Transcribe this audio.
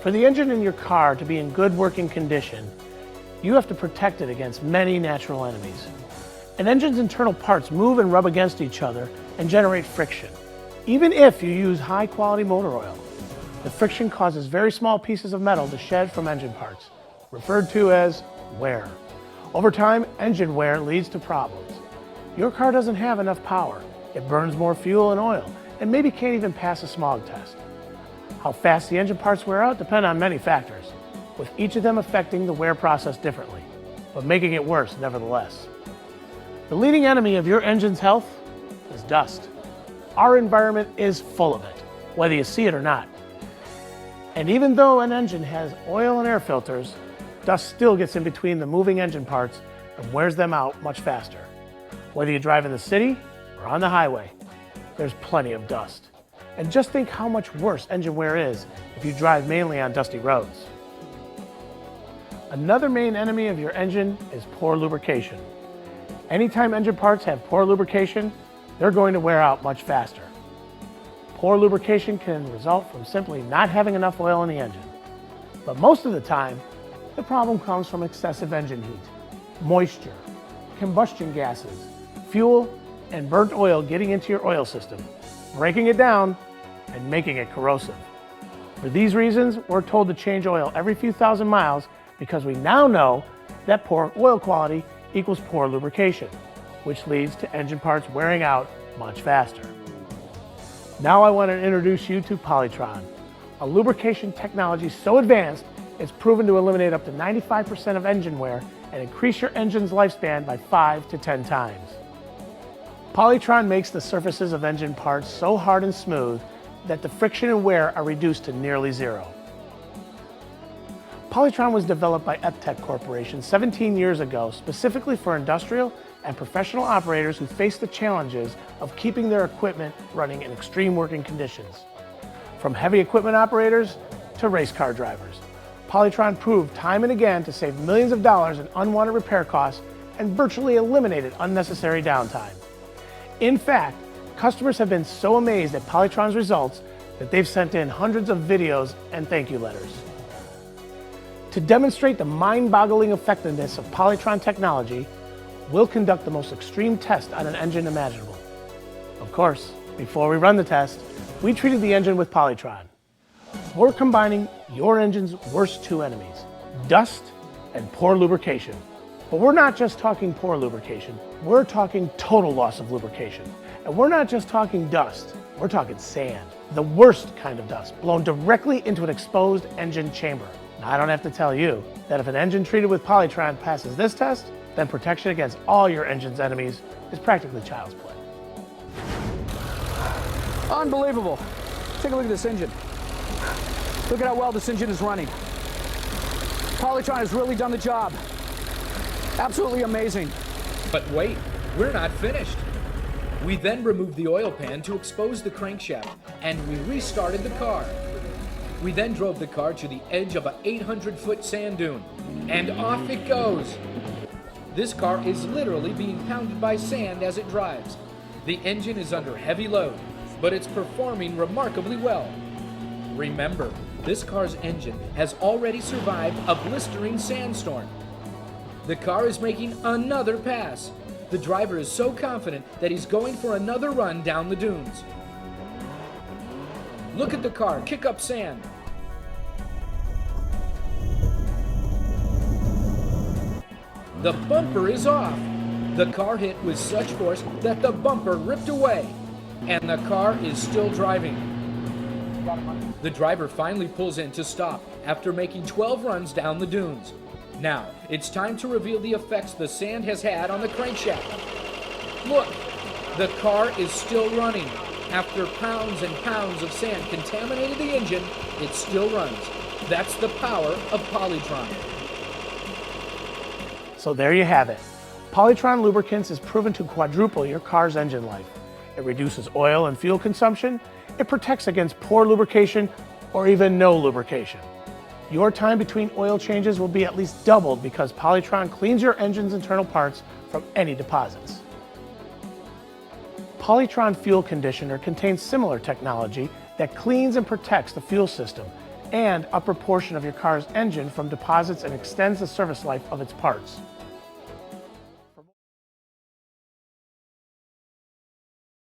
For the engine in your car to be in good working condition, you have to protect it against many natural enemies. An engine's internal parts move and rub against each other and generate friction. Even if you use high quality motor oil, the friction causes very small pieces of metal to shed from engine parts, referred to as wear. Over time, engine wear leads to problems. Your car doesn't have enough power, it burns more fuel and oil, and maybe can't even pass a smog test. How fast the engine parts wear out depend on many factors, with each of them affecting the wear process differently, but making it worse nevertheless. The leading enemy of your engine's health is dust. Our environment is full of it, whether you see it or not. And even though an engine has oil and air filters, dust still gets in between the moving engine parts and wears them out much faster. Whether you drive in the city or on the highway, there's plenty of dust. And just think how much worse engine wear is if you drive mainly on dusty roads. Another main enemy of your engine is poor lubrication. Anytime engine parts have poor lubrication, they're going to wear out much faster. Poor lubrication can result from simply not having enough oil in the engine. But most of the time, the problem comes from excessive engine heat, moisture, combustion gases, fuel, and burnt oil getting into your oil system, breaking it down and making it corrosive. For these reasons, we're told to change oil every few thousand miles because we now know that poor oil quality equals poor lubrication, which leads to engine parts wearing out much faster. Now I want to introduce you to Polytron, a lubrication technology so advanced it's proven to eliminate up to 95% of engine wear and increase your engine's lifespan by 5 to 10 times. Polytron makes the surfaces of engine parts so hard and smooth that the friction and wear are reduced to nearly zero. Polytron was developed by Eptec Corporation 17 years ago specifically for industrial and professional operators who face the challenges of keeping their equipment running in extreme working conditions. From heavy equipment operators to race car drivers, Polytron proved time and again to save millions of dollars in unwanted repair costs and virtually eliminated unnecessary downtime. In fact, customers have been so amazed at Polytron's results that they've sent in hundreds of videos and thank you letters. To demonstrate the mind-boggling effectiveness of Polytron technology, we'll conduct the most extreme test on an engine imaginable. Of course, before we run the test, we treated the engine with Polytron. We're combining your engine's worst two enemies, dust and poor lubrication. But we're not just talking poor lubrication, we're talking total loss of lubrication. And we're not just talking dust, we're talking sand. The worst kind of dust, blown directly into an exposed engine chamber. Now, I don't have to tell you that if an engine treated with Polytron passes this test, then protection against all your engine's enemies is practically child's play. Unbelievable. Take a look at this engine. Look at how well this engine is running. Polytron has really done the job. Absolutely amazing. But wait, we're not finished. We then removed the oil pan to expose the crankshaft, and we restarted the car. We then drove the car to the edge of an 800-foot sand dune, and off it goes. This car is literally being pounded by sand as it drives. The engine is under heavy load, but it's performing remarkably well. Remember, this car's engine has already survived a blistering sandstorm. The car is making another pass. The driver is so confident that he's going for another run down the dunes. Look at the car kick up sand. The bumper is off. The car hit with such force that the bumper ripped away, and the car is still driving. The driver finally pulls in to stop after making 12 runs down the dunes. Now, it's time to reveal the effects the sand has had on the crankshaft. Look, the car is still running. After pounds and pounds of sand contaminated the engine, it still runs. That's the power of Polytron. So there you have it. Polytron lubricants is proven to quadruple your car's engine life. It reduces oil and fuel consumption. It protects against poor lubrication or even no lubrication. Your time between oil changes will be at least doubled because Polytron cleans your engine's internal parts from any deposits. Polytron Fuel Conditioner contains similar technology that cleans and protects the fuel system and upper portion of your car's engine from deposits and extends the service life of its parts.